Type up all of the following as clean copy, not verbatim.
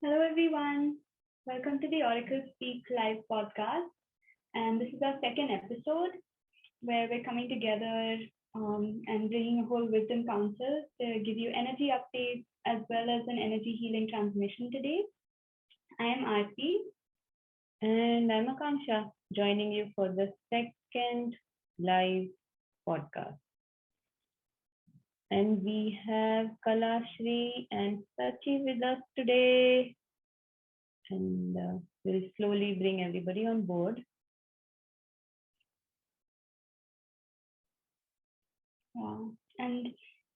Hello, everyone. Welcome to the Oracle Speak Live podcast. And this is our second episode where we're coming together and bringing a whole wisdom council to give you energy updates as well as an energy healing transmission today. I am Aarti. And I'm Aakanksha, joining you for the second live podcast. And we have Kalashri and Sachi with us today. And we'll slowly bring everybody on board. And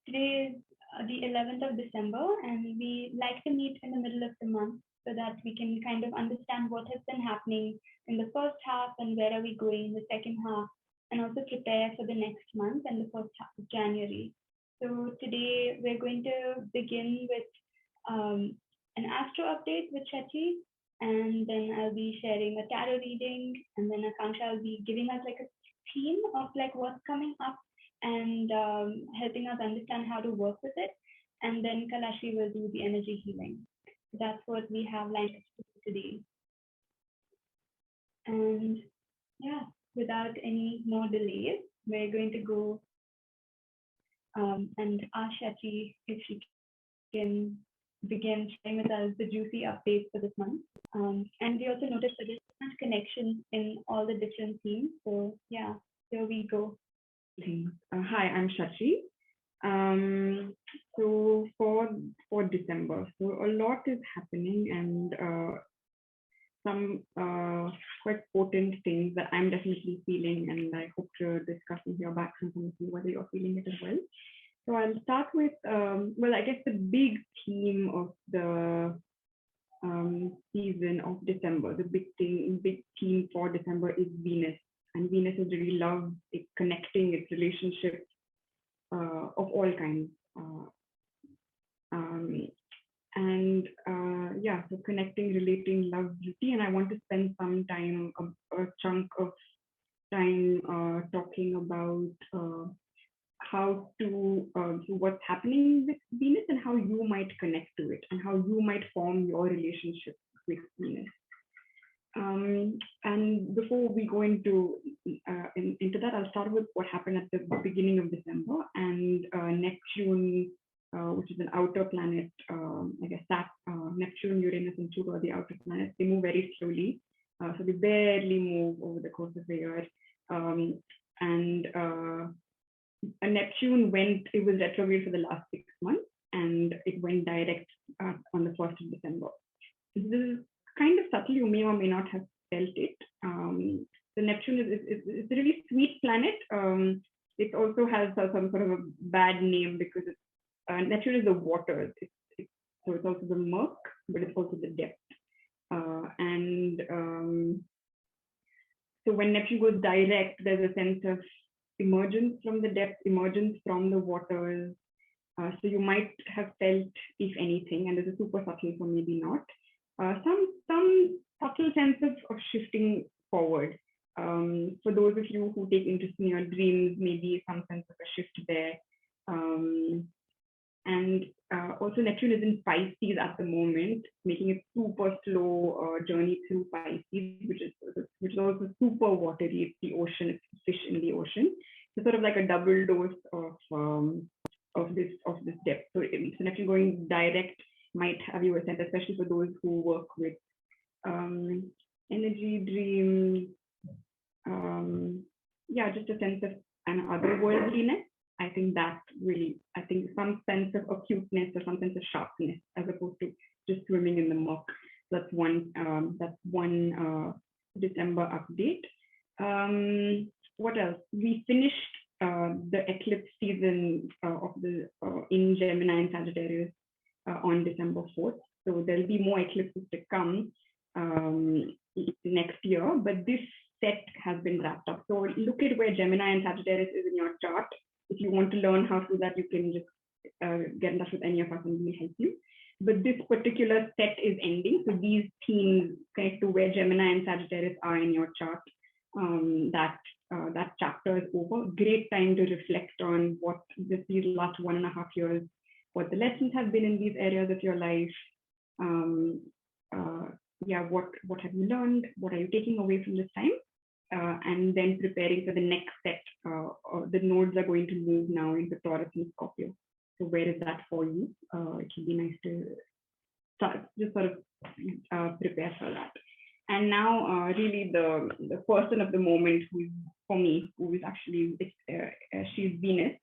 today is the 11th of December, and we like to meet in the middle of the month so that we can kind of understand what has been happening in the first half and where are we going in the second half, and also prepare for the next month and the first half of January. So today we're going to begin with an astro update with Shachi, and then I'll be sharing a tarot reading, and then Aakanksha will be giving us like a theme of like what's coming up and helping us understand how to work with it. And then Kalashi will do the energy healing. That's what we have lined up today. And yeah, without any more delays, we're going to go and ask Shachi if she can begin sharing with us the juicy updates for this month. And we also noticed that there's so much connection in all the different themes. So yeah, here we go. Hi, I'm Shachi. So for December, so a lot is happening and some quite potent things that I'm definitely feeling, and I hope to discuss and hear back from some of you whether you're feeling it as well. So I'll start with I guess the big theme of the season of December, the big theme for December is Venus. And Venus is really love, it's connecting, it's relationships of all kinds. So connecting, relating, love, beauty. And I want to spend some time, a chunk of time talking about how to, what's happening with Venus and how you might connect to it and how you might form your relationship with Venus. And before we go into that, I'll start with what happened at the beginning of December. And Neptune, which is an outer planet, I guess that Neptune, Uranus, and Pluto are the outer planets. They move very slowly, so they barely move over the course of the year. Neptune it was retrograde for the last 6 months, and it went direct on the 1st of December. This is kind of subtle, you may or may not have felt it. The Neptune is a really sweet planet. It also has some sort of a bad name because Neptune is the waters. So it's also the murk, but it's also the depth. So when Neptune goes direct, there's a sense of emergence from the depth, emergence from the waters. So you might have felt, if anything, and there's a super subtle, so maybe not, some subtle sense of shifting forward. For those of you who take interest in your dreams, maybe some sense of a shift there. Also Neptune is in Pisces at the moment, making a super slow journey through Pisces, which is also super watery. It's the ocean, it's fish in the ocean. It's sort of like a double dose of this depth. So Neptune going direct might have you a sense, especially for those who work with energy, dreams, just a sense of an otherworldliness. I think some sense of acuteness or some sense of sharpness as opposed to just swimming in the muck. That's one December update. What else? We finished the eclipse season in Gemini and Sagittarius on December 4th. So there'll be more eclipses to come next year, but this set has been wrapped up. So look at where Gemini and Sagittarius is in your chart. If you want to learn how to do that, you can just get in touch with any of us and we'll help you. But this particular set is ending. So these themes connect to where Gemini and Sagittarius are in your chart. That chapter is over. Great time to reflect on what these last 1.5 years, what the lessons have been in these areas of your life, what have you learned? What are you taking away from this time? And then preparing for the next set. The nodes are going to move now into Taurus and Scorpio. So where is that for you? It would be nice to start, just sort of prepare for that. And now, really, the person of the moment, who is for me, who is actually she's Venus.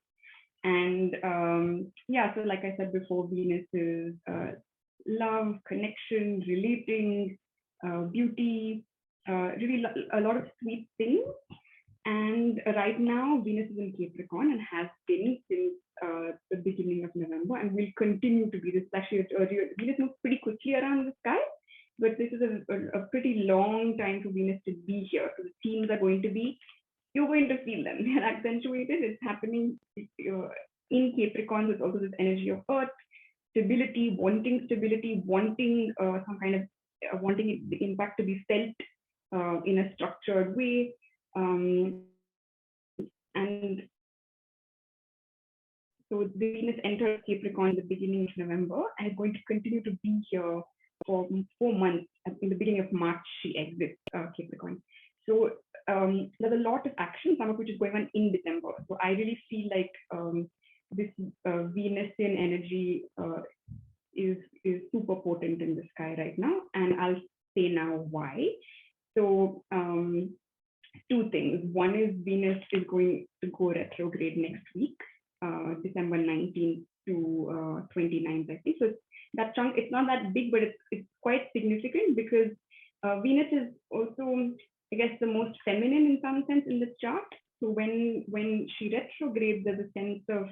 And so like I said before, Venus is love, connection, relating, beauty, really a lot of sweet things. And right now, Venus is in Capricorn and has been since the beginning of November, and will continue to be. This actually Venus moves pretty quickly around the sky, but this is a pretty long time for Venus to be here. So the themes are going to be, you're going to feel them. They're accentuated. It's happening in Capricorn. There's also this energy of Earth, stability, wanting some kind of wanting the impact to be felt in a structured way. And so the Venus enters Capricorn at the beginning of November and is going to continue to be here for 4 months. In the beginning of March, she exits Capricorn. So there's a lot of action, some of which is going on in December. So I really feel like this Venusian energy is super potent in the sky right now. And I'll say now why. So two things. One is Venus is going to go retrograde next week, December 19th to 29th, I think. So that chunk, it's not that big, but it's quite significant, because Venus is also, I guess, the most feminine in some sense in this chart. So when she retrogrades, there's a sense of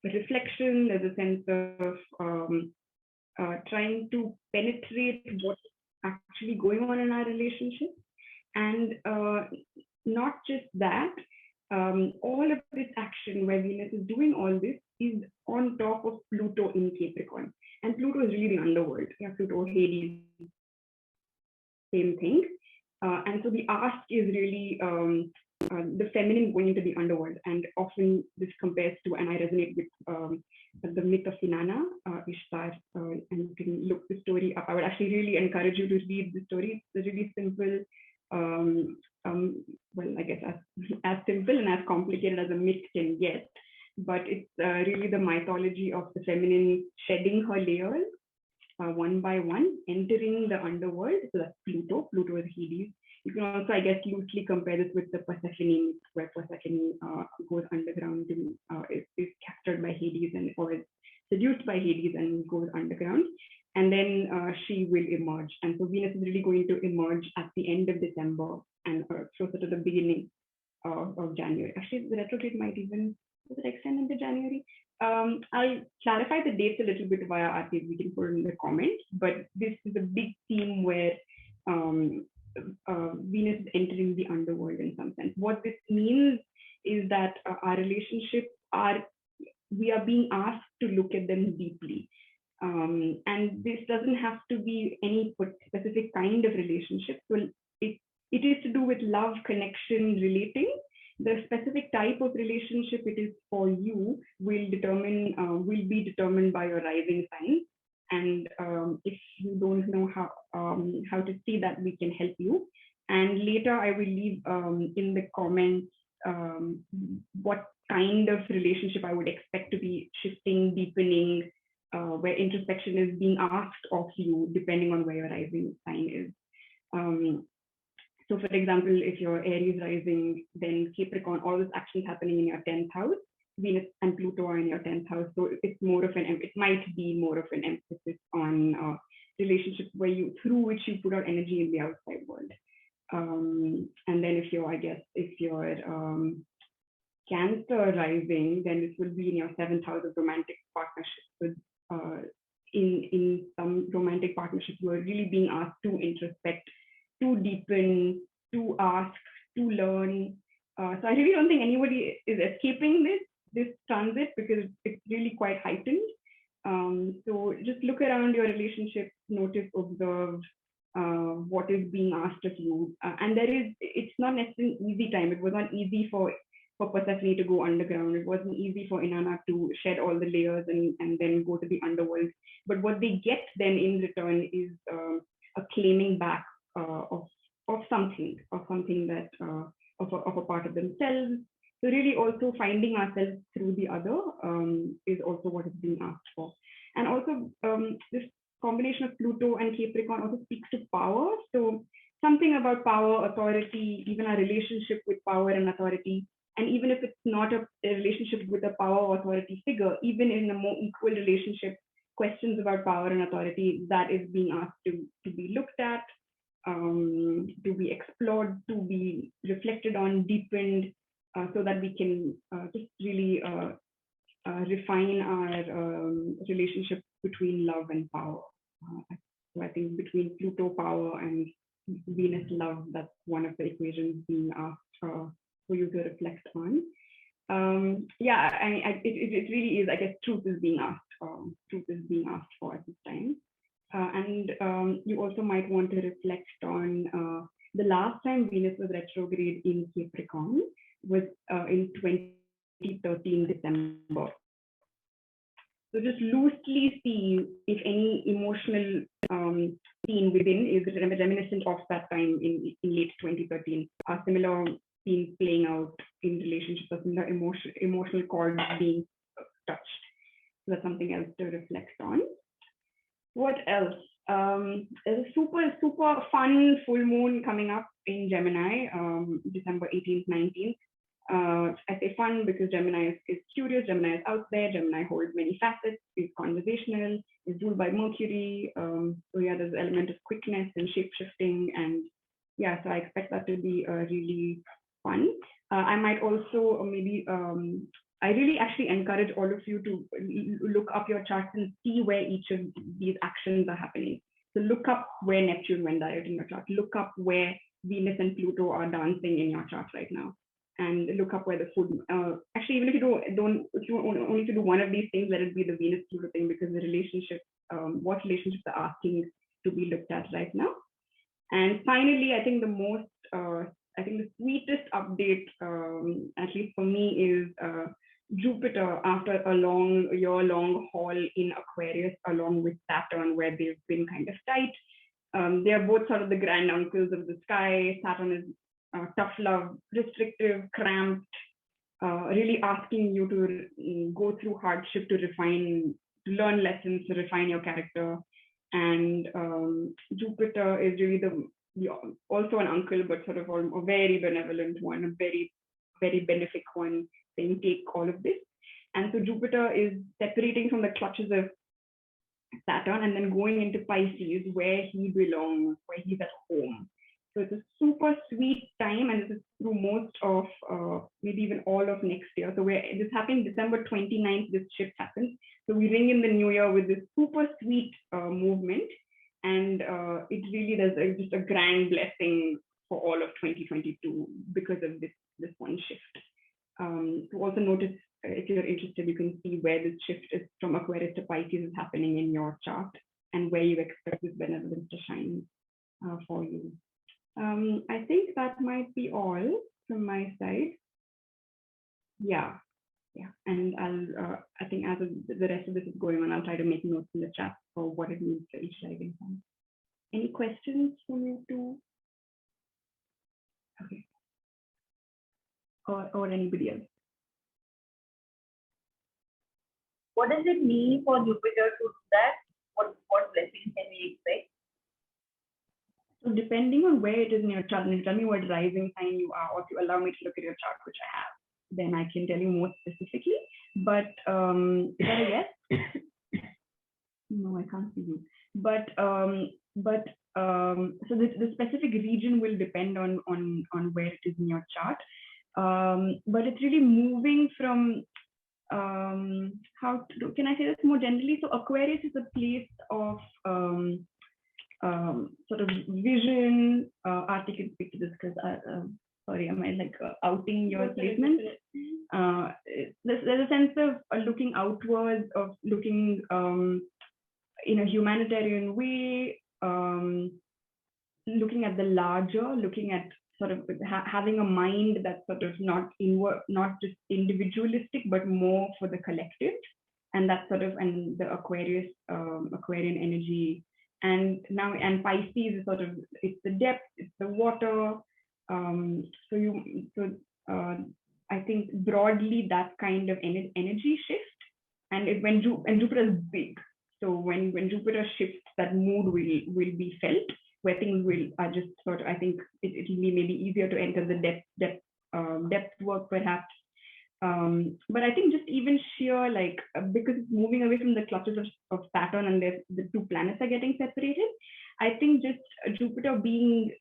reflection. There's a sense of trying to penetrate what's actually going on in our relationship. And not just that, all of this action where Venus is doing all this is on top of Pluto in Capricorn. And Pluto is really the underworld. Yeah, Pluto, Hades, same thing. And so the ask is really the feminine going into the underworld. And often this compares to, and I resonate with the myth of Inanna, Ishtar, and you can look the story up. I would actually really encourage you to read the story. It's a really simple, well, I guess as simple and as complicated as a myth can get. But it's really the mythology of the feminine shedding her layers one by one, entering the underworld. So that's Pluto. Pluto is Hades. You can also, I guess, loosely compare this with the Persephone, where Persephone goes underground and is captured by Hades or is seduced by Hades and goes underground. And then she will emerge. And so Venus is really going to emerge at the end of December and closer to the beginning of January. Actually, the retrograde might even extend into January. I'll clarify the dates a little bit via Aarti. We can put it in the comments. But this is a big theme where Venus is entering the underworld in some sense. What this means is that our relationships we are being asked to look at them deeply. And this doesn't have to be any specific kind of relationship. So it is to do with love, connection, relating. The specific type of relationship it is for you will be determined by your rising sign. And if you don't know how to see that, we can help you. And later I will leave in the comments what kind of relationship I would expect to be shifting, deepening, where introspection is being asked of you, depending on where your rising sign is. So for example, if your Aries rising, then Capricorn, all this action is happening in your 10th house. Venus and Pluto are in your 10th house. So it might be more of an emphasis on relationships through which you put out energy in the outside world. And then if you're Cancer rising, then this will be in your 7th house of romantic partnerships. So in some romantic partnerships, you are really being asked to introspect, to deepen, to ask, to learn. So I really don't think anybody is escaping this transit, because it's really quite heightened. So just look around your relationship, notice, observe what is being asked of you. And it's not necessarily an easy time. It was not easy for for Persephone to go underground. It wasn't easy for Inanna to shed all the layers and then go to the underworld. But what they get then in return is a claiming back of something that of a part of themselves. So really also finding ourselves through the other is also what is being asked for. And also this combination of Pluto and Capricorn also speaks to power. So something about power, authority, even our relationship with power and authority. And even if it's not a relationship with a power or authority figure, even in a more equal relationship, questions about power and authority, that is being asked to be looked at, to be explored, to be reflected on, deepened, so that we can just really refine our relationship between love and power. So I think between Pluto power and Venus love, that's one of the equations being asked for you to reflect on. Yeah, I mean, it really is, I guess, truth is being asked. Truth is being asked for at this time. And you also might want to reflect on the last time Venus was retrograde in Capricorn was in 2013 December. So just loosely see if any emotional scene within is reminiscent of that time in late 2013. Similar scenes playing out in relationships, or similar emotional chords being touched. So that's something else to reflect on. What else? There's a super fun full moon coming up in Gemini, December 18th, 19th. I say fun because Gemini is curious, Gemini is out there, Gemini holds many facets, is conversational, is ruled by Mercury. So yeah, there's an element of quickness and shape-shifting, and yeah, so I expect that to be really fun. I might also maybe, I really actually encourage all of you to look up your charts and see where each of these actions are happening. So look up where Neptune went direct in your chart, look up where Venus and Pluto are dancing in your chart right now. And look up where the food. Actually, even if you if you only to do one of these things, let it be the Venus Pluto thing, because the relationship, what relationships are asking to be looked at right now. And finally, I think the sweetest update, at least for me, is Jupiter after a year-long haul in Aquarius, along with Saturn, where they've been kind of tight. They are both sort of the grand uncles of the sky. Saturn is tough love, restrictive, cramped, really asking you to go through hardship to learn lessons, to refine your character. And Jupiter is really also an uncle, but sort of a very benevolent one, a very, very benefic one, saying take all of this. And so Jupiter is separating from the clutches of Saturn and then going into Pisces, where he belongs, where he's at home. So it's a super sweet time, and this is through most of, maybe even all of next year. So this happening December 29th, this shift happens. So we ring in the new year with this super sweet movement. And it really does just a grand blessing for all of 2022 because of this one shift. To also notice, if you're interested, you can see where this shift is from Aquarius to Pisces is happening in your chart, and where you expect this benevolence to shine for you. I think that might be all from my side. Yeah. And I think as the rest of this is going on, I'll try to make notes in the chat for what it means for each living sign. Any questions from you two? Okay. Or anybody else? What does it mean for Jupiter to do that? What blessings can we expect? So depending on where it is in your chart, and you tell me what rising sign you are, or if you allow me to look at your chart, which I have, then I can tell you more specifically. But is that a yes? No, I can't see you. But so the specific region will depend on where it is in your chart. But it's really moving from can I say this more generally? So Aquarius is a place of sort of vision. Aarti can speak to this because sorry, am I like outing your placement? There's a sense of looking outwards, of looking in a humanitarian way, looking at the larger, looking at sort of having a mind that's sort of not just individualistic, but more for the collective. And that's sort of, and the Aquarian energy. And Pisces is sort of, it's the depth, it's the water. I think broadly that kind of energy shift. And and Jupiter is big. So when Jupiter shifts, that mood will be felt, where things are just sort of, I think it will be maybe easier to enter the depth work perhaps. But I think just even sheer, like, because it's moving away from the clutches of Saturn, and the two planets are getting separated. I think just Jupiter being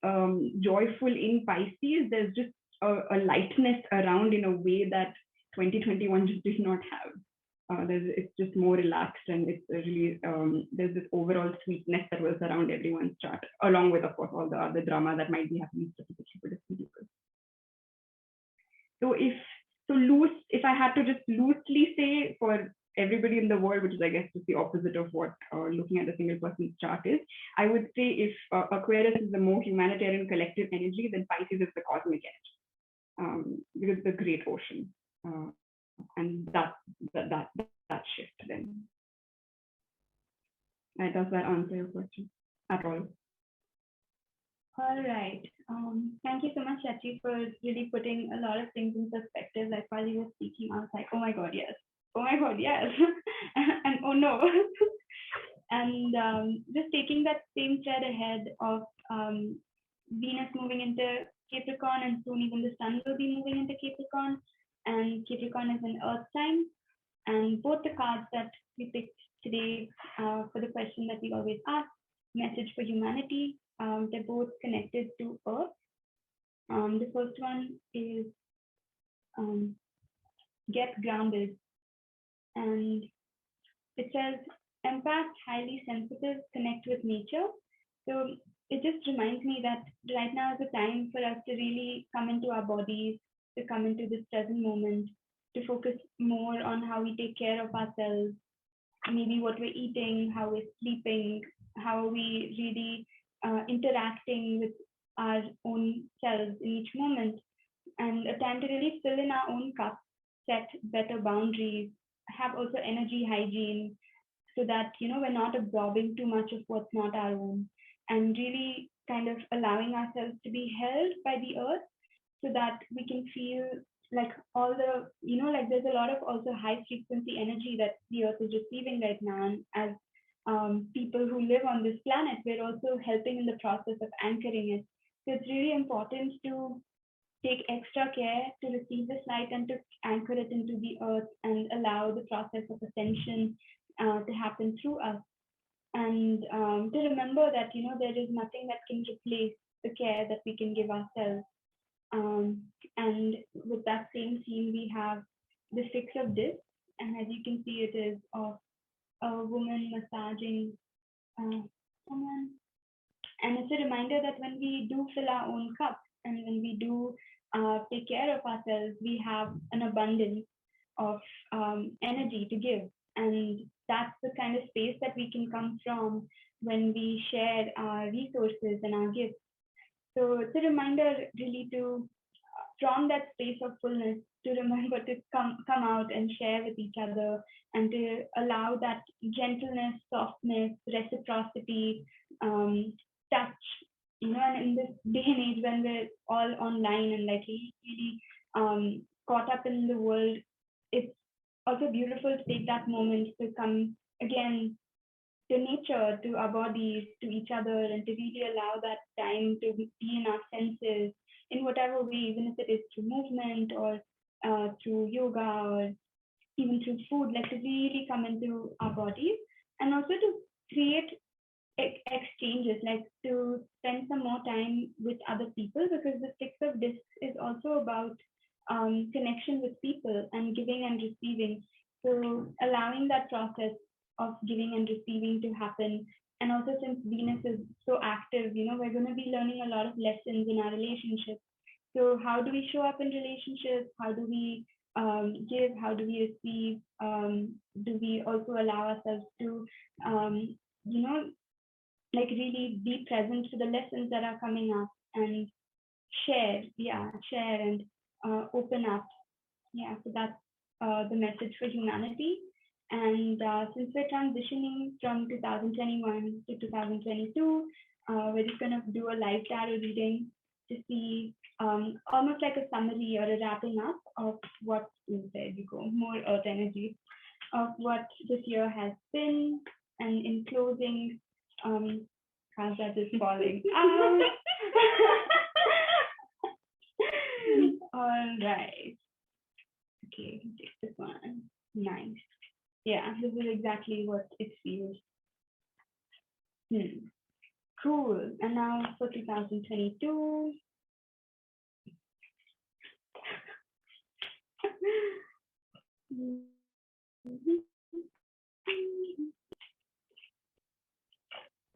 joyful in Pisces, there's just a lightness around in a way that 2021 just did not have. It's just more relaxed, and it's really there's this overall sweetness that was around everyone's chart, along with, of course, all the other drama that might be happening specifically for different people. So if I had to just loosely say for everybody in the world, which is, I guess, just the opposite of what looking at a single person's chart is, I would say if Aquarius is the more humanitarian collective energy, then Pisces is the cosmic energy, because it's the great ocean, and that shift then. Does that answer your question at all? All right. Thank you so much, Aarti, for really putting a lot of things in perspective. Like while you were speaking, I was like, oh my God, yes. Oh my God, yes. And oh no. And just taking that same thread ahead of Venus moving into Capricorn, and soon even the Sun will be moving into Capricorn. And Capricorn is an Earth sign. And both the cards that we picked today for the question that we always ask, message for humanity, they're both connected to Earth. The first one is get grounded. And it says, empath, highly sensitive, connect with nature. So it just reminds me that right now is a time for us to really come into our bodies, to come into this present moment, to focus more on how we take care of ourselves, maybe what we're eating, how we're sleeping, how are we really interacting with our own selves in each moment, and a time to really fill in our own cup, set better boundaries, have also energy hygiene, so that we're not absorbing too much of what's not our own, and really kind of allowing ourselves to be held by the earth, so that we can feel like all the like there's a lot of also high frequency energy that the earth is receiving right now, and as people who live on this planet, we're also helping in the process of anchoring it. So it's really important to take extra care to receive this light and to anchor it into the earth and allow the process of ascension to happen through us. And to remember that, there is nothing that can replace the care that we can give ourselves. And with that same theme, we have the 6 of discs. And as you can see, it is of a woman massaging someone. And it's a reminder that when we do fill our own cup, and when we do take care of ourselves, we have an abundance of energy to give. And that's the kind of space that we can come from when we share our resources and our gifts. So it's a reminder really to, from that space of fullness, to remember to come out and share with each other, and to allow that gentleness, softness, reciprocity, touch, and in this day and age when we're all online and like really caught up in the world, it's also beautiful to take that moment to come again to nature, to our bodies, to each other, and to really allow that time to be in our senses in whatever way, even if it is through movement or through yoga or even through food, like to really come into our bodies, and also to create exchanges, like to spend some more time with other people, because the 6 of discs is also about connection with people and giving and receiving. So allowing that process of giving and receiving to happen. And also, since Venus is so active, we're going to be learning a lot of lessons in our relationships. So how do we show up in relationships? How do we give? How do we receive? Do we also allow ourselves to, like really be present to the lessons that are coming up? And share, share and open up. Yeah, so that's the message for humanity. And since we're transitioning from 2021 to 2022, we're just going to do a live tarot reading to see almost like a summary or a wrapping up of what, there you go, more earth energy, of what this year has been. And in closing, Kaza is falling out. All right. Okay, take this one. Nice. Yeah, this is exactly what it feels. Cool. And now for 2022.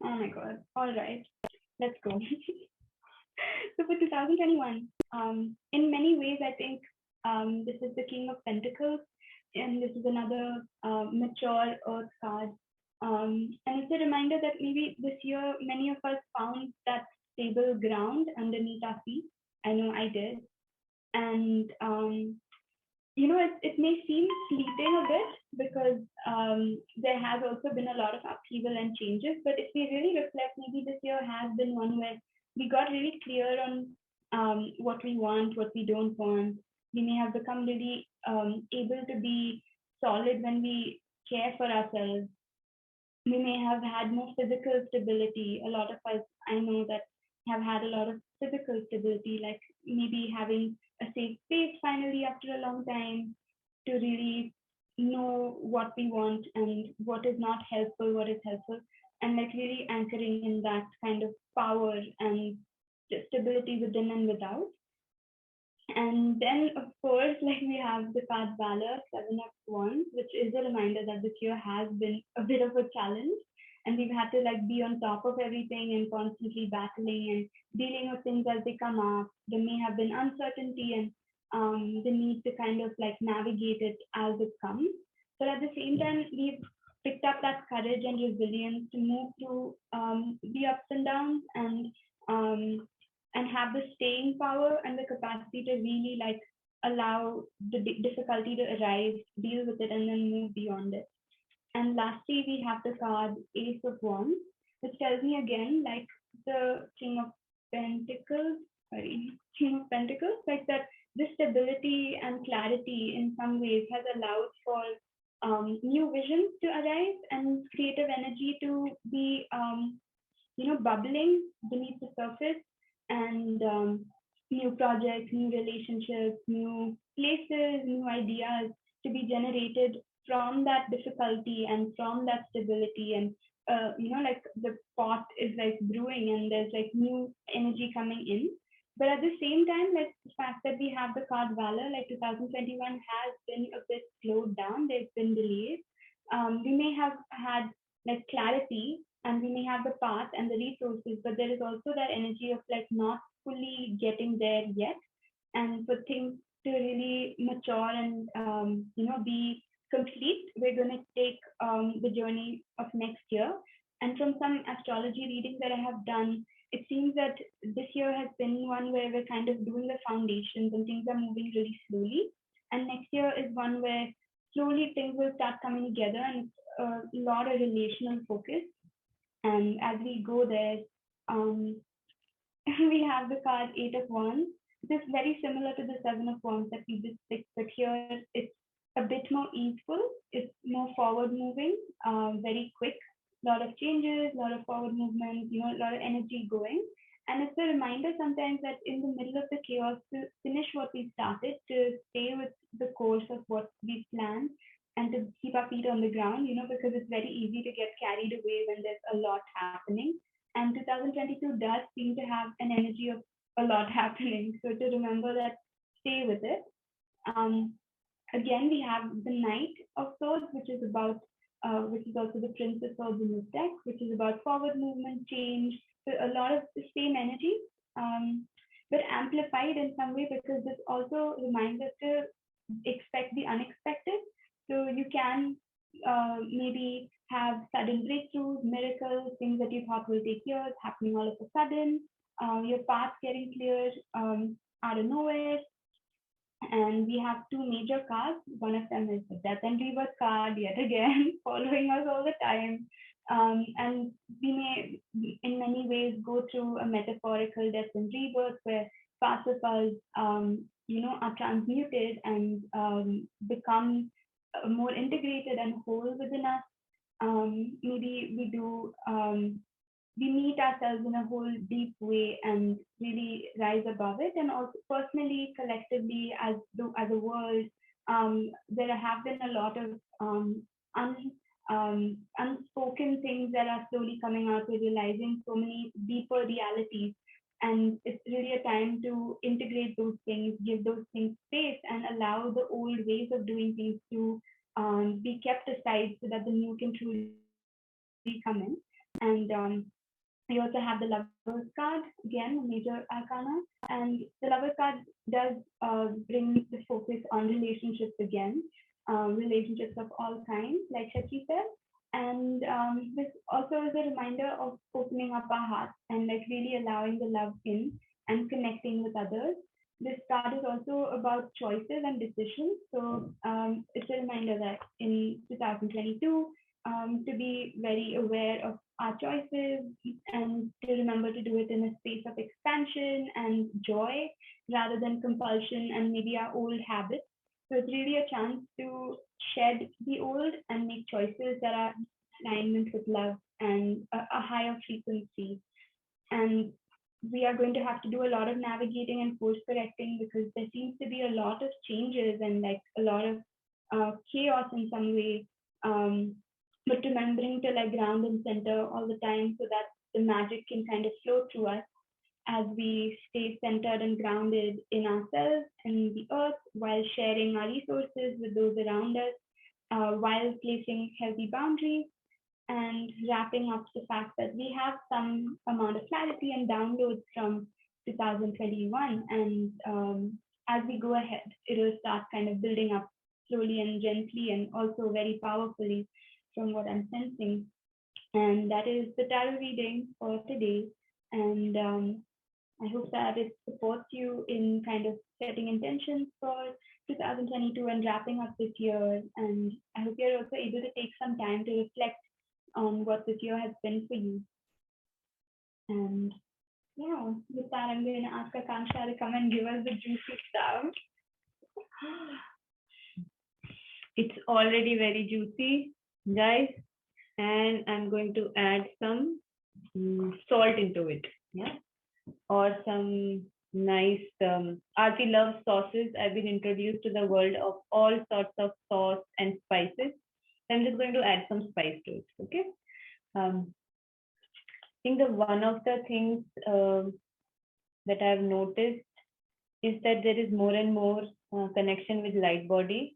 Oh my God. All right, let's go. So for 2021, in many ways, I think this is the King of Pentacles, and this is another mature Earth card. And it's a reminder that maybe this year, many of us found that stable ground underneath our feet. I know I did. And it may seem fleeting a bit because there has also been a lot of upheaval and changes. But if we really reflect, maybe this year has been one where we got really clear on what we want, what we don't want. We may have become really able to be solid when we care for ourselves. We may have had more physical stability. A lot of us, I know, that have had a lot of physical stability, like maybe having a safe space finally after a long time to really know what we want and what is not helpful, what is helpful, and like really anchoring in that kind of power and stability within and without. And then, of course, like we have the card Valor, Seven of Wands, which is a reminder that this year has been a bit of a challenge. And we've had to like be on top of everything and constantly battling and dealing with things as they come up. There may have been uncertainty and the need to kind of like navigate it as it comes. But at the same time, we've picked up that courage and resilience to move through the ups and downs and have the staying power and the capacity to really like allow the difficulty to arise, deal with it, and then move beyond it. And lastly, we have the card Ace of Wands, which tells me again, like the King of Pentacles, like that this stability and clarity in some ways has allowed for new visions to arise and creative energy to be, bubbling beneath the surface, and new projects, new relationships, new places, new ideas to be generated from that difficulty and from that stability. And like the pot is like brewing and there's like new energy coming in. But at the same time, like the fact that we have the card Valor, like 2021 has been a bit slowed down, there's been delays. We may have had like clarity and we may have the path and the resources, but there is also that energy of like not fully getting there yet. And for things to really mature and be complete, we're going to take the journey of next year. And from some astrology readings that I have done, it seems that this year has been one where we're kind of doing the foundations and things are moving really slowly. And next year is one where slowly things will start coming together and a lot of relational focus. And as we go there, we have the card Eight of Wands. This is very similar to the Seven of Wands that we just picked, but here it's a bit more easeful. It's more forward moving, very quick. A lot of changes, a lot of forward movement, a lot of energy going. And it's a reminder sometimes that in the middle of the chaos, to finish what we started, to stay with the course of what we planned, and to keep our feet on the ground, because it's very easy to get carried away when there's a lot happening. And 2022 does seem to have an energy of a lot happening. So to remember that, stay with it. Again, we have the Knight of Swords, which is also the Prince of Swords in this deck, which is about forward movement, change. So a lot of the same energy, but amplified in some way, because this also reminds us to expect the unexpected. So you can maybe have sudden breakthroughs, miracles, things that you thought will take years happening all of a sudden. your path getting clear out of nowhere. And we have two major cards. One of them is the death and rebirth card, yet again, following us all the time. And we may, in many ways, go through a metaphorical death and rebirth where parts of us, are transmuted and become more integrated and whole within us. Maybe we meet ourselves in a whole deep way and really rise above it. And also personally, collectively, as a world, there have been a lot of unspoken things that are slowly coming out. We're realizing so many deeper realities. And it's really a time to integrate those things, give those things space, and allow the old ways of doing things to be kept aside so that the new can truly come in. And we also have the Lover's card, again, a major arcana. And the Lover's card does bring the focus on relationships again, relationships of all kinds, like Shachi said. And this also is a reminder of opening up our hearts and like really allowing the love in and connecting with others. This card is also about choices and decisions. So it's a reminder that in 2022, to be very aware of our choices and to remember to do it in a space of expansion and joy rather than compulsion and maybe our old habits. So it's really a chance to shed the old and make choices that are in alignment with love and a higher frequency. And we are going to have to do a lot of navigating and course correcting because there seems to be a lot of changes and like a lot of chaos in some way. But remembering to like ground and center all the time so that the magic can kind of flow through us as we stay centered and grounded in ourselves and the earth while sharing our resources with those around us, while placing healthy boundaries and wrapping up the fact that we have some amount of clarity and downloads from 2021. And as we go ahead, it will start kind of building up slowly and gently and also very powerfully from what I'm sensing. And that is the tarot reading for today. And I hope that it supports you in kind of setting intentions for 2022 and wrapping up this year. And I hope you're also able to take some time to reflect on what this year has been for you. And yeah, with that, I'm going to ask Aakanksha to come and give us the juicy stuff. It's already very juicy, guys, and I'm going to add some salt into it, yeah, or some nice Aarti loves sauces. I've been introduced to the world of all sorts of sauce and spices. I'm just going to add some spice to it, okay? I think one of the things that I've noticed is that there is more and more connection with light body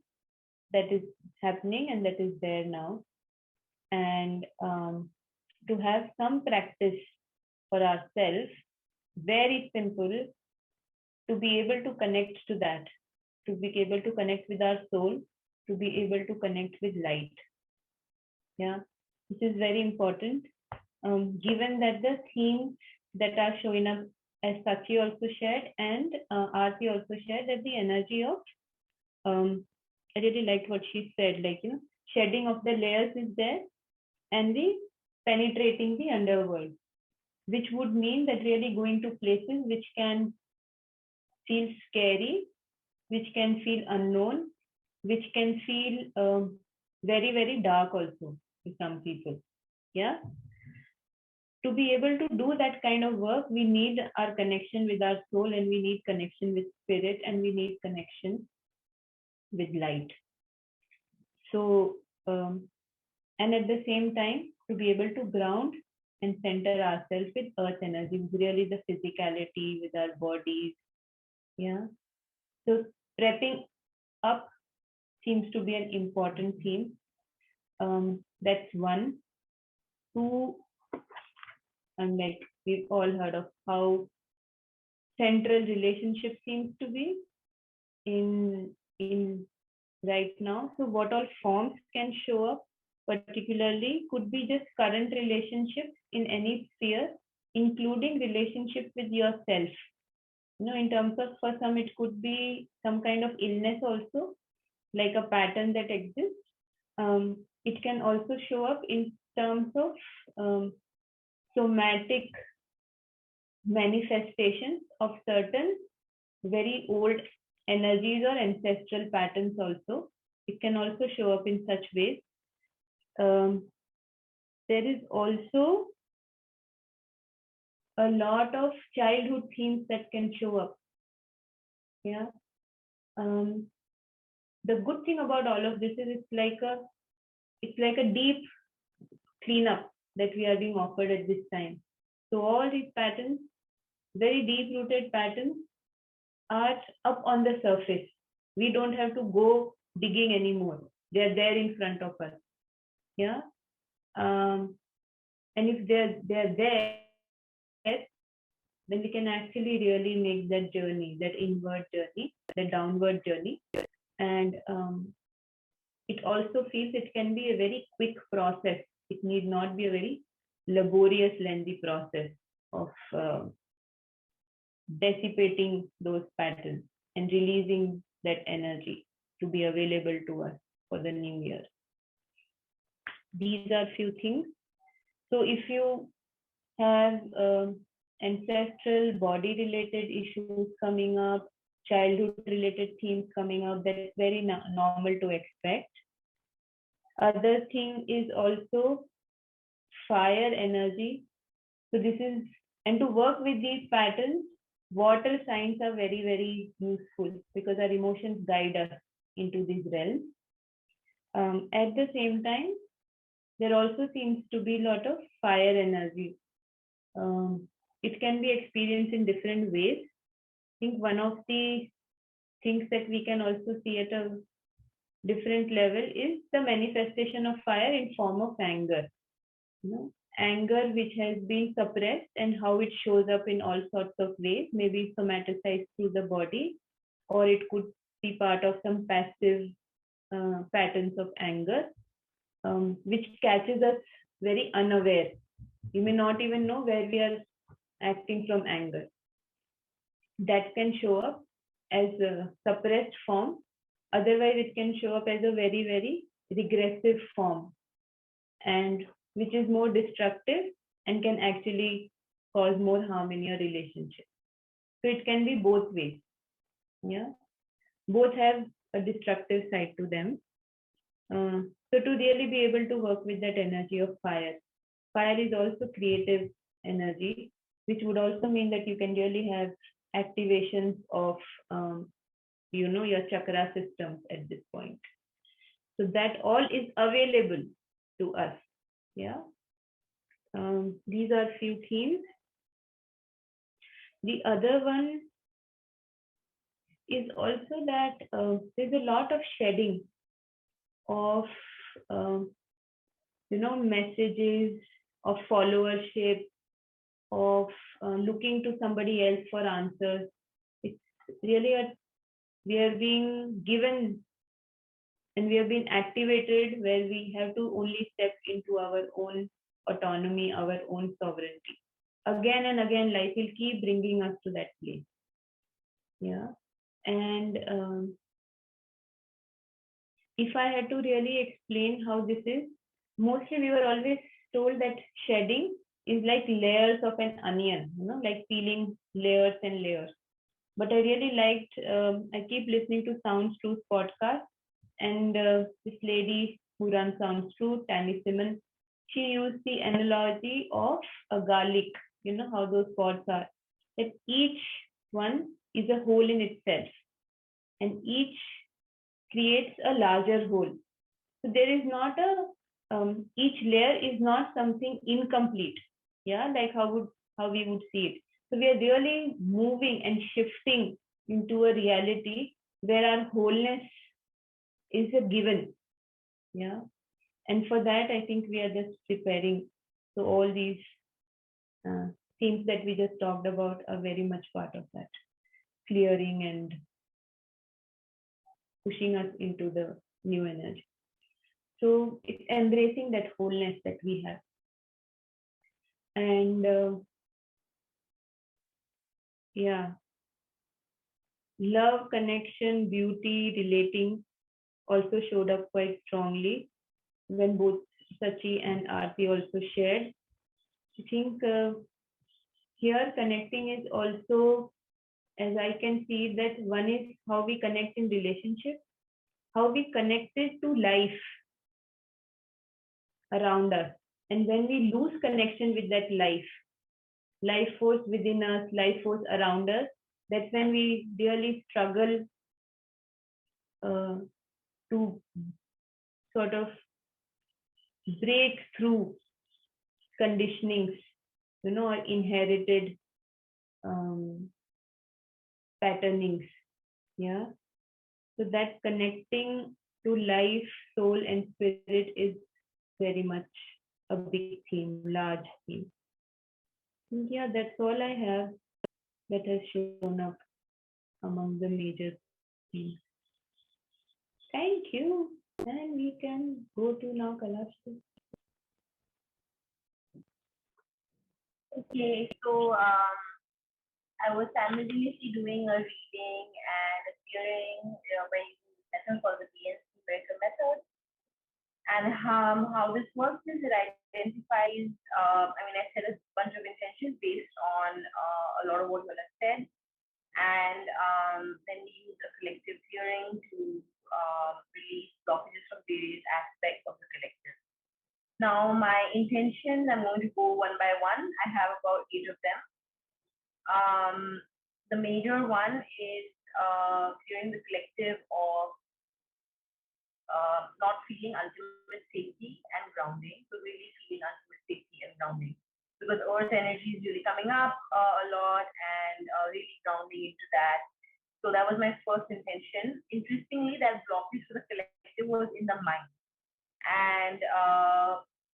that is happening and that is there now. And to have some practice for ourselves, very simple, to be able to connect to that, to be able to connect with our soul, to be able to connect with light. Yeah, this is very important. Given that the themes that are showing up, as Sachi also shared and Aarti also shared, that the energy of, I really liked what she said, like, shedding of the layers is there and the penetrating the underworld, which would mean that really going to places which can feel scary, which can feel unknown, which can feel very, very dark also to some people. Yeah. To be able to do that kind of work, we need our connection with our soul and we need connection with spirit and we need connection with light. So, and at the same time, to be able to ground and center ourselves with earth energy, really the physicality with our bodies. Yeah. So prepping up seems to be an important theme. That's one. Two, and like we've all heard of how central relationship seems to be in right now. So what all forms can show up, particularly could be just current relationships in any sphere, including relationship with yourself. In terms of, for some, it could be some kind of illness also, like a pattern that exists. It can also show up in terms of somatic manifestations of certain very old energies or ancestral patterns also. It can also show up in such ways. There is also a lot of childhood themes that can show up. Yeah. The good thing about all of this is it's like a deep cleanup that we are being offered at this time. So all these patterns, very deep rooted patterns, are up on the surface. We don't have to go digging anymore. They're there in front of us. Yeah. And if they're there, then we can actually really make that journey, that inward journey, the downward journey. And it also feels it can be a very quick process. It need not be a very laborious, lengthy process of dissipating those patterns and releasing that energy to be available to us for the new year. These are few things. So if you have ancestral body related issues coming up, childhood related themes coming up, that's very normal to expect. Other thing is also fire energy. So this is, and to work with these patterns, water signs are very, very useful because our emotions guide us into these realms. At the same time, there also seems to be a lot of fire energy. It can be experienced in different ways. I think one of the things that we can also see at a different level is the manifestation of fire in form of anger. Anger which has been suppressed and how it shows up in all sorts of ways, maybe somaticized through the body, or it could be part of some passive patterns of anger, which catches us very unaware. We may not even know where we are acting from anger. That can show up as a suppressed form. Otherwise, it can show up as a very, very regressive form, and which is more destructive and can actually cause more harm in your relationship. So it can be both ways. Yeah, both have a destructive side to them. So to really be able to work with that energy of fire, fire is also creative energy, which would also mean that you can really have activations of your chakra systems at this point. So that all is available to us. Yeah. These are few themes. The other one is also that there's a lot of shedding of messages, of followership, of looking to somebody else for answers. It's really we are being given and we have been activated where we have to only step into our own autonomy, our own sovereignty. Again and again, life will keep bringing us to that place. Yeah. And if I had to really explain how this is, mostly we were always told that shedding is like layers of an onion, like peeling layers and layers. But I really liked, I keep listening to Sounds Truth podcast, and this lady who runs Sounds Truth, Tammy Simmons, she used the analogy of a garlic, how those pods are, that each one is a whole in itself, and each creates a larger whole. So there is not each layer is not something incomplete, like how we would see it. So we are really moving and shifting into a reality where our wholeness is a given. And for that, I think we are just preparing. So all these things that we just talked about are very much part of that, clearing and pushing us into the new energy. So it's embracing that wholeness that we have. And Yeah. Love, connection, beauty, relating also showed up quite strongly when both Sachi and Aarti also shared. I think here connecting is also, as I can see, that one is how we connect in relationship, how we connected to life around us. And when we lose connection with that life force within us, life force around us, that's when we really struggle uh, to sort of break through conditionings, or inherited um, patternings. Yeah. So that connecting to life, soul, and spirit is very much a big theme, large theme. And yeah, that's all I have that has shown up among the major themes. Thank you. And we can go to now Kalash. Okay, so I was simultaneously doing a reading and a hearing by using this method called the BNC Miracle method. And how this works is it identifies, I set a bunch of intentions based on a lot of what you have said. And then we use a collective hearing to release blockages from various aspects of the collective. Now, my intentions, I'm going to go one by one. I have about 8 of them. The major one is clearing the collective of not feeling ultimate safety and grounding. So really feeling ultimate safety and grounding. Because earth energy is really coming up a lot and really grounding into that. So that was my first intention. Interestingly, that blockage for the collective was in the mind and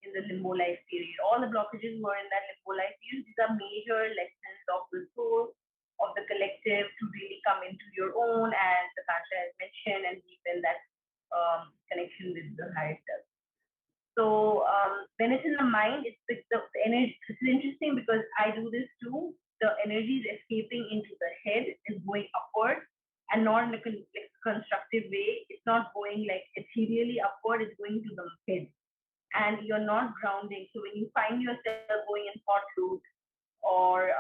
in the limbo life period. All the blockages were in that limbo life period. These are major lessons of the soul, of the collective to really come into your own, as Aakanksha has mentioned, and deepen that connection with the higher self. So when it's in the mind, it's the energy. This is interesting because I do this too. The energy is escaping into the head, is going upward, and not in a constructive way. It's not going like ethereally upward. It's going to the head, and you're not grounding. So when you find yourself going in thought loops or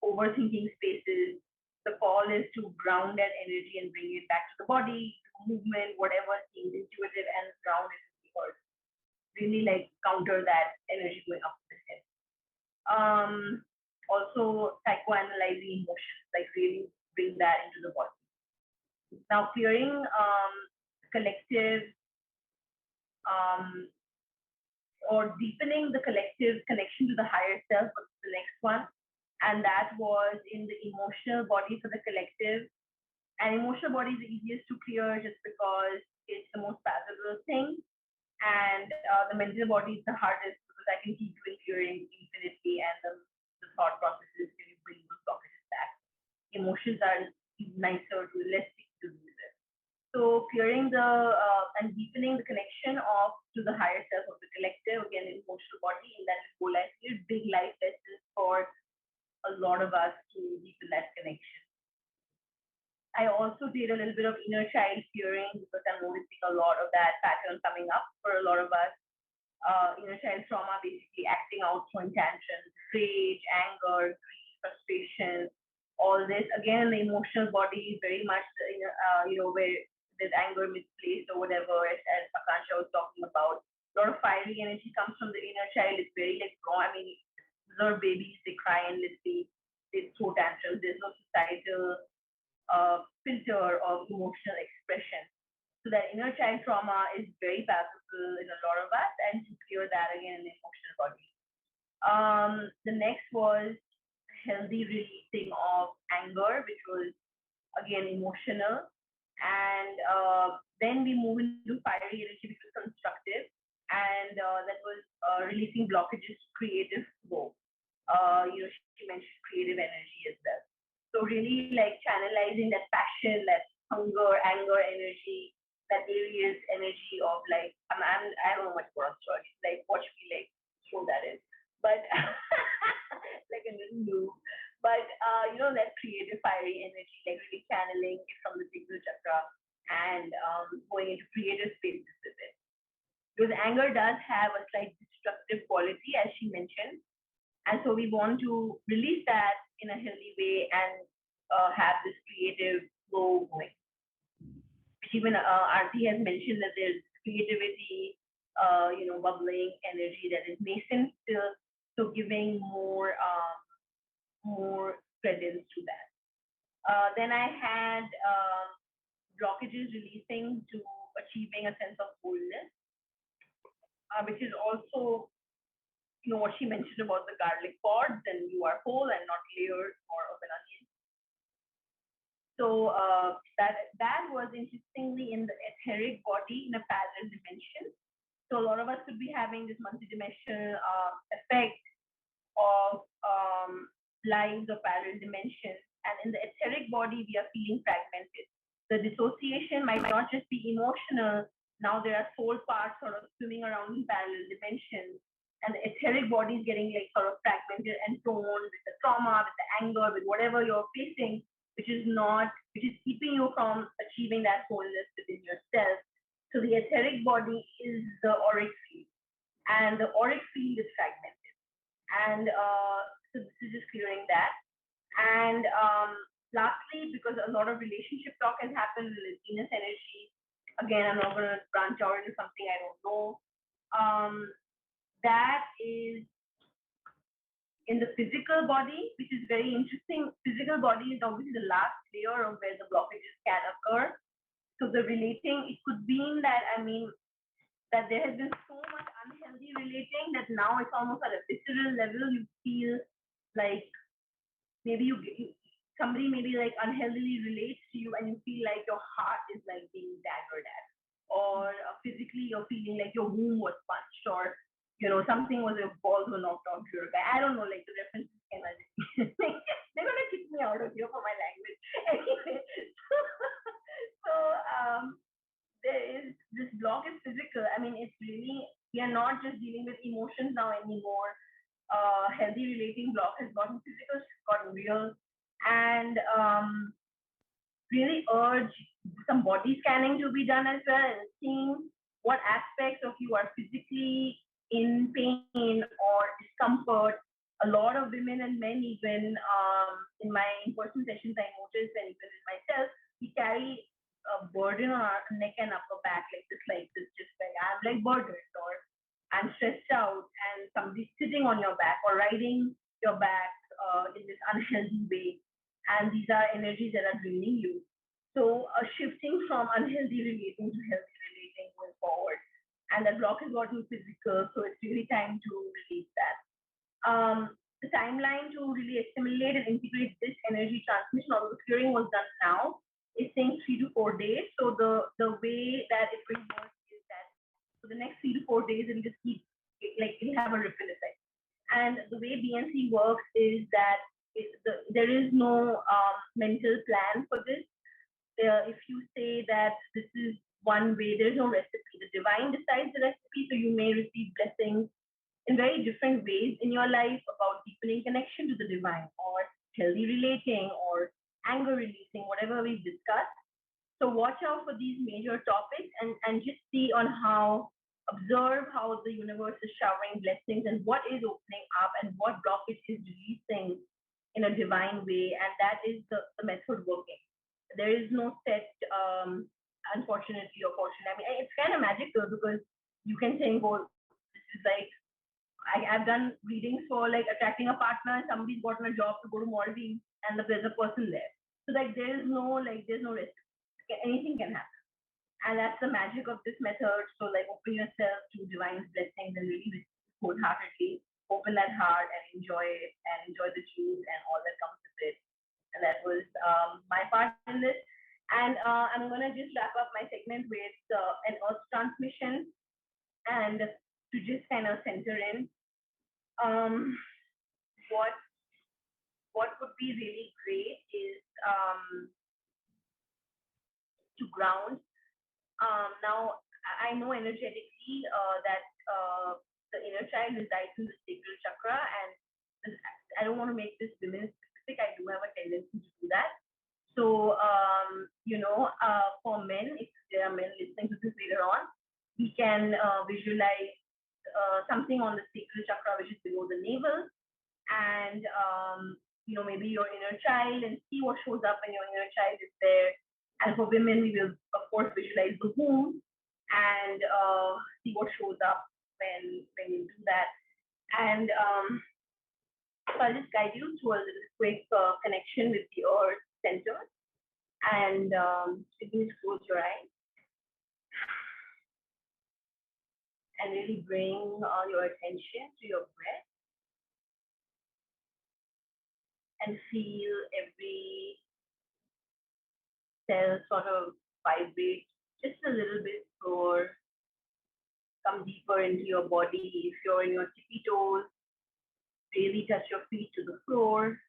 overthinking spaces, the call is to ground that energy and bring it back to the body, movement, whatever seems intuitive, and ground it to the earth. Really like counter that energy going up the head. Also psychoanalyzing emotions, like really bring that into the body. Now clearing collective or deepening the collective connection to the higher self was the next one. And that was in the emotional body for the collective. And emotional body is the easiest to clear just because it's the most palpable thing. And the mental body is the hardest because I can keep doing clearing infinitely, and the thought processes can bring those blockages back. Emotions are nicer to less to do with. So clearing the and deepening the connection to the higher self of the collective, again, emotional body, in that whole life, big life lessons for a lot of us to deepen that connection. I also did a little bit of inner child clearing because I'm noticing a lot of that pattern coming up for a lot of us. Inner child trauma, basically acting out, throwing tantrums, rage, anger, grief, frustration, all this. Again, the emotional body is very much, where there's anger misplaced or whatever, as Aakanksha was talking about. A lot of fiery energy comes from the inner child. It's very like raw. I mean, these are babies, they cry endlessly, they throw tantrums. There's no societal filter of emotional expression. So that inner child trauma is very palpable in a lot of us, and to clear that again in the emotional body. The next was healthy releasing of anger, which was again emotional. And then we move into fiery energy, which was constructive, and that was releasing blockages to creative flow. She mentioned creative energy as well. So really like channelizing that passion, that hunger, anger energy, that Aries energy of like, I don't know much about astrology. Like watch me like throw that in. But like a little move. have a slight destructive quality, as she mentioned. And so we want to release that in a healthy way and have this creative flow going. Even Aarti has mentioned that there's creativity, bubbling energy that is nascent still, so giving more credence to that. Then I had blockages releasing to achieving a sense of wholeness, which is also, what she mentioned about the garlic pods, and you are whole and not layered or of an onion. So that was interestingly in the etheric body in a parallel dimension. So a lot of us could be having this multidimensional effect of lives of parallel dimensions, and in the etheric body we are feeling fragmented. The dissociation might not just be emotional. Now there are soul parts sort of swimming around in parallel dimensions, and the etheric body is getting like sort of fragmented and torn with the trauma, with the anger, with whatever you're facing, which is keeping you from achieving that wholeness within yourself. So the etheric body is the auric field, and the auric field is fragmented. And so this is just clearing that. And lastly, because a lot of relationship talk has happened with Venus energy, again, I'm not going to branch out into something I don't know. That is in the physical body, which is very interesting. Physical body is obviously the last layer of where the blockages can occur. So the relating, it could mean that, that there has been so much unhealthy relating that now it's almost at a visceral level. You feel like maybe somebody maybe like unhealthily relates to you, and you feel like your heart is like being daggered at, or physically you're feeling like your womb was punched, or something was, your balls were knocked off your guy. I don't know, like the references can they're gonna kick me out of here for my language. Anyway, so there is this block is physical. It's really, we are not just dealing with emotions now anymore. Healthy relating block has gotten physical, gotten real, and really urge some body scanning to be done as well, and seeing what aspects of you are physically in pain or discomfort. A lot of women and men, even in my in-person sessions, I noticed, and even in myself, we carry a burden on our neck and upper back, like this, just like I'm like burdened, or I'm stressed out, and somebody's sitting on your back or riding your back in this unhealthy way. And these are energies that are draining you. So shifting from unhealthy relating to healthy relating going forward. And that block has gotten physical, so it's really time to release that. The timeline to really assimilate and integrate this energy transmission, although the clearing was done now, is saying 3 to 4 days. So the way that it will work is that for the next 3 to 4 days, it'll just keep, like, it'll have a ripple effect. And the way BNC works is that there is no mental plan for this. If you say that this is one way, there's no recipe. The divine decides the recipe, so you may receive blessings in very different ways in your life about deepening connection to the divine, or healthy relating, or anger releasing, whatever we've discussed. So watch out for these major topics, and just see on how, observe how the universe is showering blessings, and what is opening up, and what blockage is releasing in a divine way. And that is the method working. There is no set, unfortunately or fortunately. It's kind of magical, because you can think, oh, this is like, I've done readings for like attracting a partner, and somebody's gotten a job to go to Maldives, and there's a person there. So like there's no risk. Anything can happen. And that's the magic of this method. So like open yourself to divine blessings, and really wholeheartedly open that heart and enjoy it, and enjoy the juice and all that comes with it. And that was my part in this. And I'm going to just wrap up my segment with an earth transmission, and to just kind of center in what would be really great is to ground. Now, I know energetically that the inner child resides in the sacral chakra, and I don't want to make this women specific. I do have a tendency to do that. So, for men, if there are men listening to this later on, we can visualize something on the sacral chakra, which is below the navel, and maybe your inner child, and see what shows up when your inner child is there. And for women, we will of course visualize the womb and see what shows up when you do that. And so I'll just guide you through a little quick connection with the earth center. And you can just close your eyes and really bring your attention to your breath and feel every cell sort of vibrate just a little bit slower. Come deeper into your body. If you're in your tippy toes, really touch your feet to the floor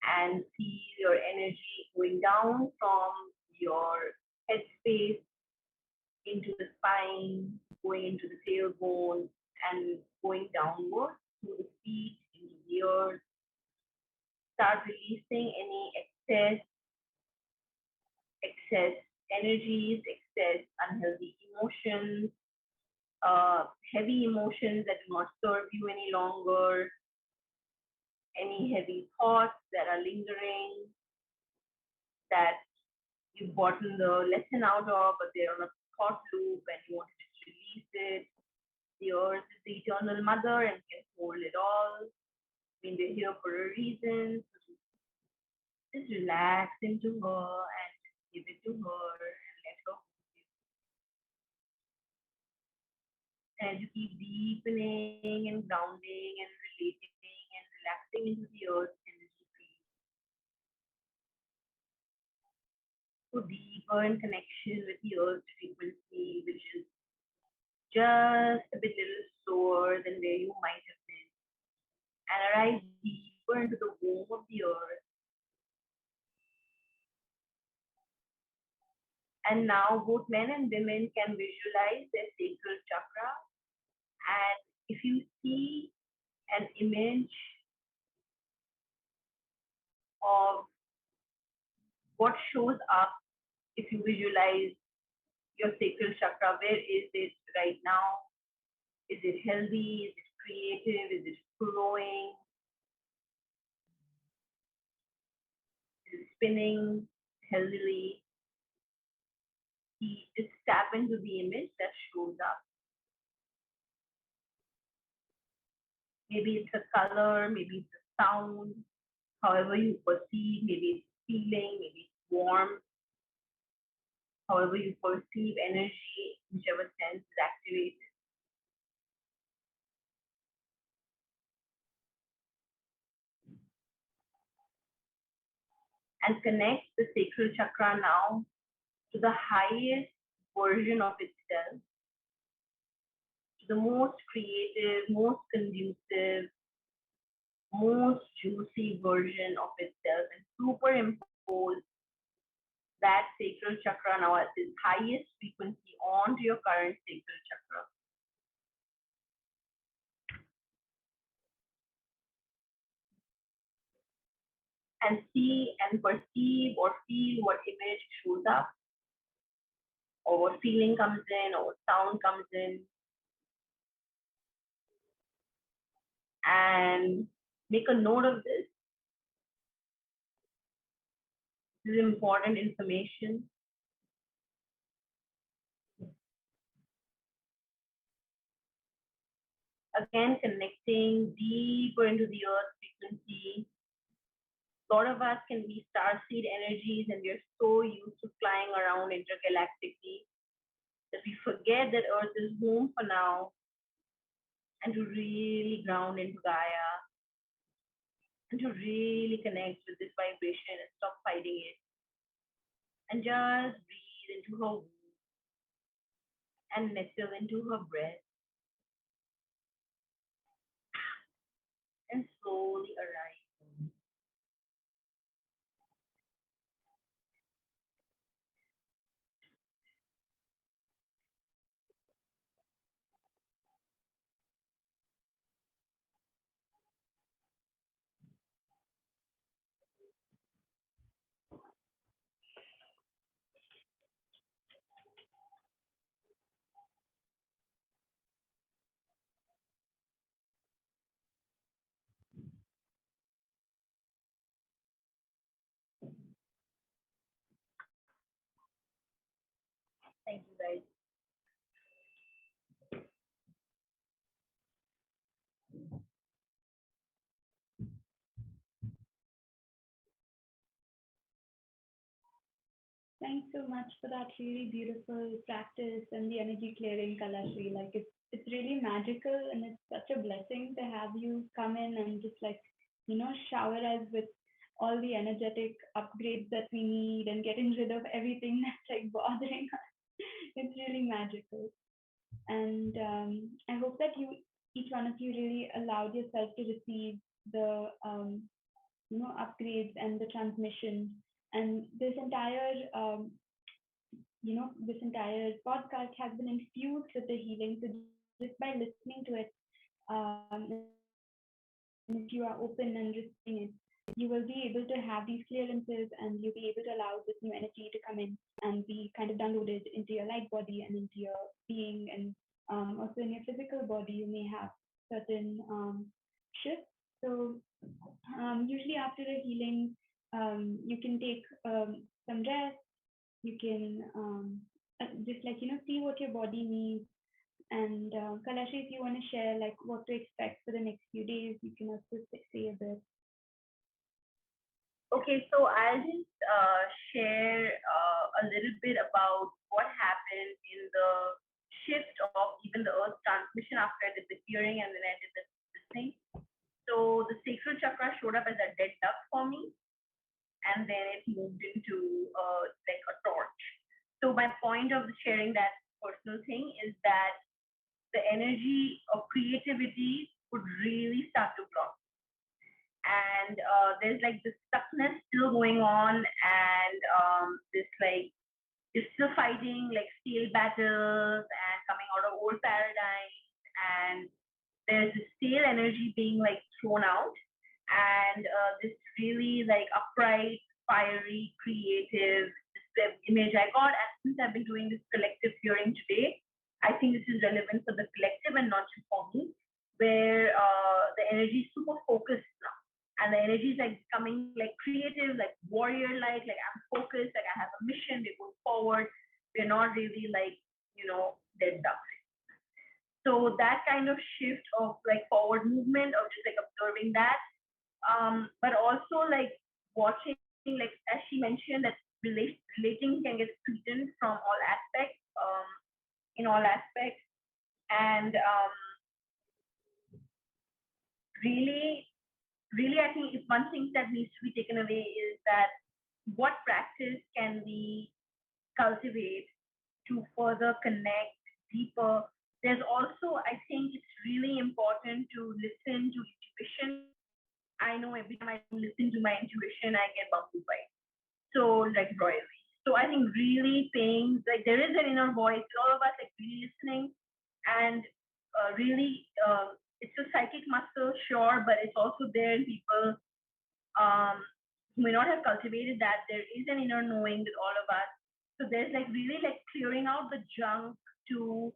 and feel your energy going down from your head space into the spine, going into the tailbone, and going downward through the feet, into the earth. Start releasing any excess energies, excess unhealthy emotions, heavy emotions that do not serve you any longer, any heavy thoughts that are lingering, that you've gotten the lesson out of, but they're on a thought loop and you want to just release it. The earth is the eternal mother and can hold it all. I mean, we're here for a reason. So just relax into her and give it to her and let her. And you keep deepening and grounding and relating and relaxing into the earth energy field. So deeper in connection with the earth frequency, which is just a bit little slower than where you might have been. And arrive deeper into the womb of the earth. And now both men and women can visualize their sacral chakra. And if you see an image of what shows up if you visualize your sacral chakra, where is it right now? Is it healthy? Is it creative? Is it flowing? Is it spinning healthily? Just tap into the image that shows up. Maybe it's a color, maybe it's a sound, however you perceive, maybe it's feeling, maybe it's warm, however you perceive energy, whichever sense is activated. And connect the sacral chakra now to the highest version of itself, to the most creative, most conducive, most juicy version of itself, and superimpose that sacral chakra now at its highest frequency onto your current sacral chakra. And see and perceive or feel what image shows up, or what feeling comes in, or what sound comes in. And make a note of this. This is important information. Again, connecting deeper into the earth frequency. A lot of us can be starseed energies, and we're so used to flying around intergalactically that we forget that Earth is home for now, and to really ground into Gaia, and to really connect with this vibration and stop fighting it. And just breathe into her womb and nestle into her breath. And slowly arise. Thank you, guys. Thanks so much for that really beautiful practice and the energy clearing, Kalashi. Like it's really magical and it's such a blessing to have you come in and just like, shower us with all the energetic upgrades that we need and getting rid of everything that's like bothering us. It's really magical. And I hope that each one of you really allowed yourself to receive the upgrades and the transmission. And this entire podcast has been infused with the healing. So just by listening to it, and if you are open and receiving it, you will be able to have these clearances and you'll be able to allow this new energy to come in and be kind of downloaded into your light body and into your being. And also in your physical body, you may have certain shifts. So usually after a healing, you can take some rest. You can just like see what your body needs. And Kalashi, if you want to share like what to expect for the next few days, you can also say a bit. Okay, so I'll just share a little bit about what happened in the shift of even the Earth transmission after I did the hearing and then I did this thing. So the sacral chakra showed up as a dead duck for me, and then it moved into like a torch. So my point of sharing that personal thing is that the energy of creativity would really start to block. And there's like this stuckness still going on, and this like you're still fighting like stale battles and coming out of old paradigms, and there's this stale energy being like thrown out, and this really like upright, fiery, creative image I got. And since I've been doing this collective hearing today, I think this is relevant for the collective and not just for me, where the energy is super focused now. And the energy is like becoming like creative, like warrior-like I'm focused, like I have a mission, we're going forward. We're not really like, dead ducks. So that kind of shift of like forward movement, of just like observing that, but also like watching, like as she mentioned, that relating can get sweetened from all aspects, in all aspects, and really, I think if one thing that needs to be taken away is that what practice can we cultivate to further connect deeper. There's also, I think it's really important to listen to intuition. I know every time I listen to my intuition, I get bumped by. So like royally. So I think really paying, like there is an inner voice, all of us like really listening, and really it's a psychic muscle, sure, but it's also there in people who may not have cultivated that. There is an inner knowing with all of us. So there's like really like clearing out the junk to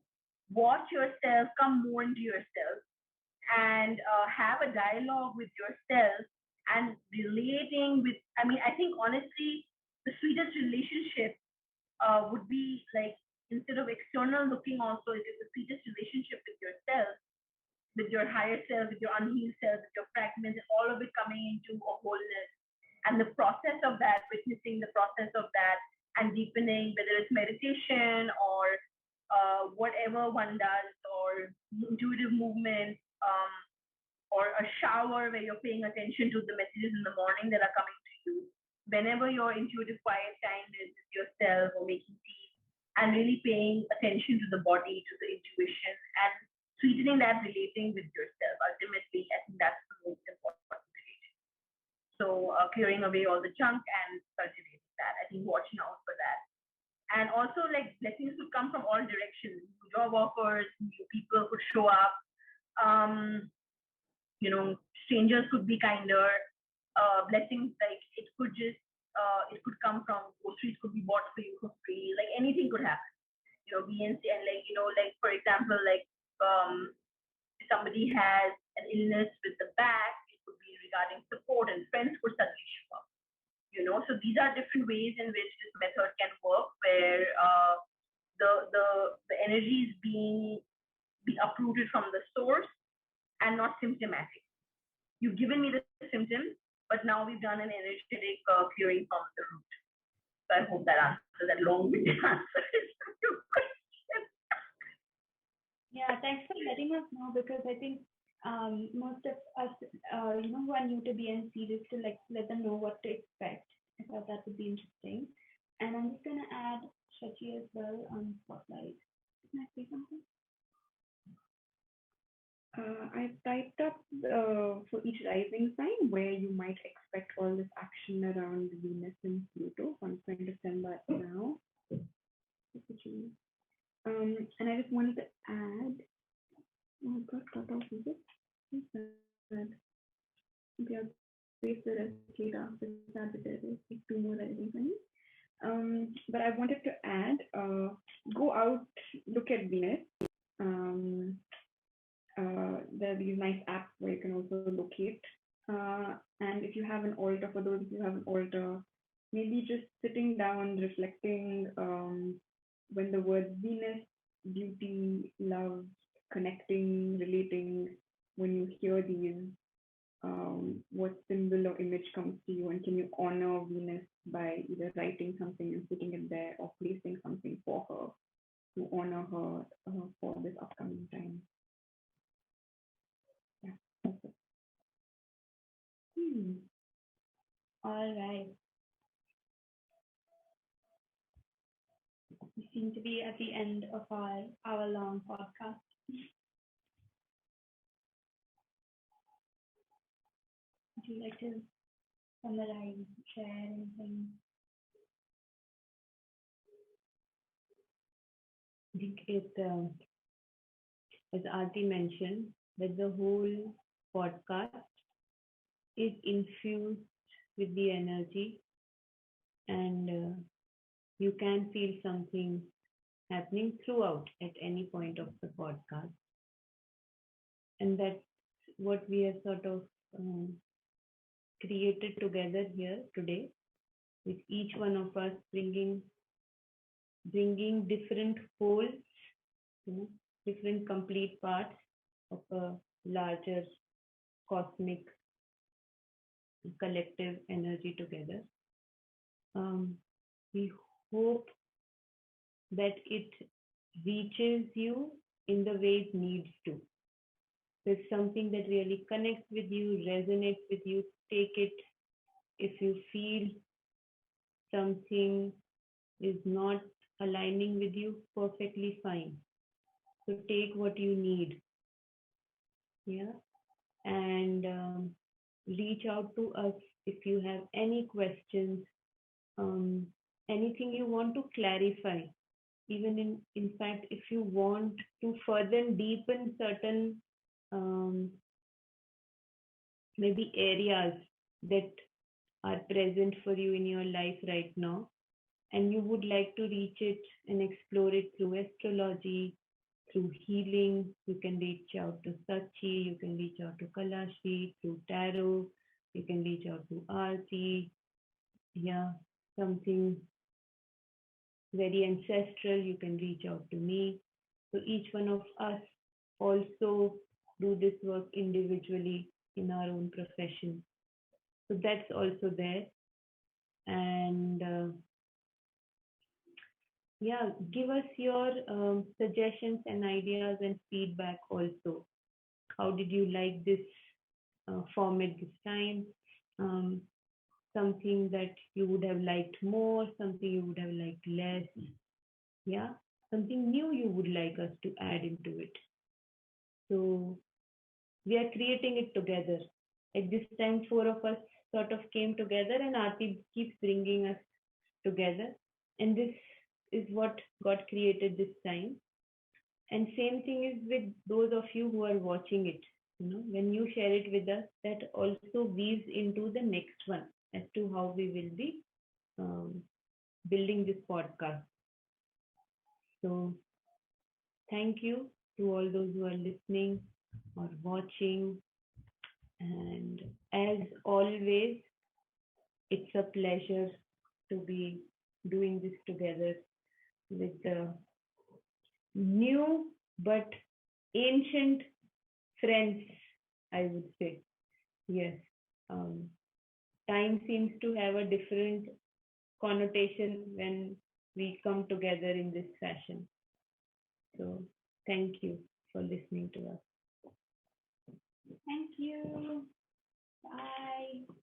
watch yourself, come more into yourself, and have a dialogue with yourself and relating with, I think honestly, the sweetest relationship would be like, instead of external looking, also it is the sweetest relationship with yourself, with your higher self, with your unhealed self, with your fragments, all of it coming into a wholeness. And the process of that, witnessing the process of that and deepening, whether it's meditation or whatever one does, or intuitive movement, or a shower where you're paying attention to the messages in the morning that are coming to you. Whenever your intuitive quiet time is with yourself or making tea, and really paying attention to the body, to the intuition, and sweetening that, relating with yourself. Ultimately, I think that's the most important relation. So clearing away all the junk and cultivating that. I think watching out for that. And also like blessings could come from all directions. Job offers, new people could show up. Strangers could be kinder. Blessings, like it could just it could come from groceries, could be bought for you for free. Like anything could happen. BNC, and like for example, like if somebody has an illness with the back, it could be regarding support, and friends could suddenly show up. So these are different ways in which this method can work, where the energies be uprooted from the source and not symptomatic. You've given me the symptoms, but now we've done an energetic clearing from the root. So I hope that answers that long-winded answer to your question. Yeah, thanks for letting us know, because I think most of us, who are new to BNC, just to like let them know what to expect. I thought that would be interesting. And I'm just gonna add Shachi as well on Spotlight. Can I say something? I typed up for each rising sign where you might expect all this action around Venus and Pluto. So I'm going to send that now. And I just wanted to add, oh, got cut off, is it? Yeah, place the rest later after Sagittarius, two more rising signs. But I wanted to add, go out, look at Venus. There are these nice apps where you can also locate. And if you have an altar, for those of you who have an altar, maybe just sitting down, reflecting when the words Venus, beauty, love, connecting, relating, when you hear these, what symbol or image comes to you, and can you honor Venus by either writing something and putting it there, or placing something for her to honor her for this upcoming time. Yeah. All right. We seem to be at the end of our hour-long podcast. Would you like to summarize, share anything? I think it, as Aarti mentioned, that the whole podcast is infused with the energy, and you can feel something happening throughout at any point of the podcast. And that's what we have sort of created together here today, with each one of us bringing different wholes, different complete parts of a larger cosmic collective energy together. We hope that it reaches you in the way it needs to. If something that really connects with you, resonates with you, take it. If you feel something is not aligning with you, perfectly fine. So take what you need. Yeah. And reach out to us if you have any questions, anything you want to clarify. Even in fact, if you want to further deepen certain maybe areas that are present for you in your life right now, and you would like to reach it and explore it through astrology, through healing, you can reach out to Sachi, you can reach out to Kalashi, through tarot, you can reach out to Aarti. Yeah, something very ancestral, you can reach out to me. So each one of us also do this work individually in our own profession. So that's also there. And yeah, give us your suggestions and ideas and feedback also. How did you like this format this time? Something that you would have liked more, something you would have liked less. Yeah, something new you would like us to add into it. So we are creating it together. At this time, 4 of us sort of came together, and Aarti keeps bringing us together. And this is what got created this time. And same thing is with those of you who are watching it. When you share it with us, that also weaves into the next one as to how we will be building this podcast. So thank you to all those who are listening or watching. And as always, it's a pleasure to be doing this together with the new but ancient friends, I would say. Yes. Time seems to have a different connotation when we come together in this fashion. So thank you for listening to us. Thank you. Bye.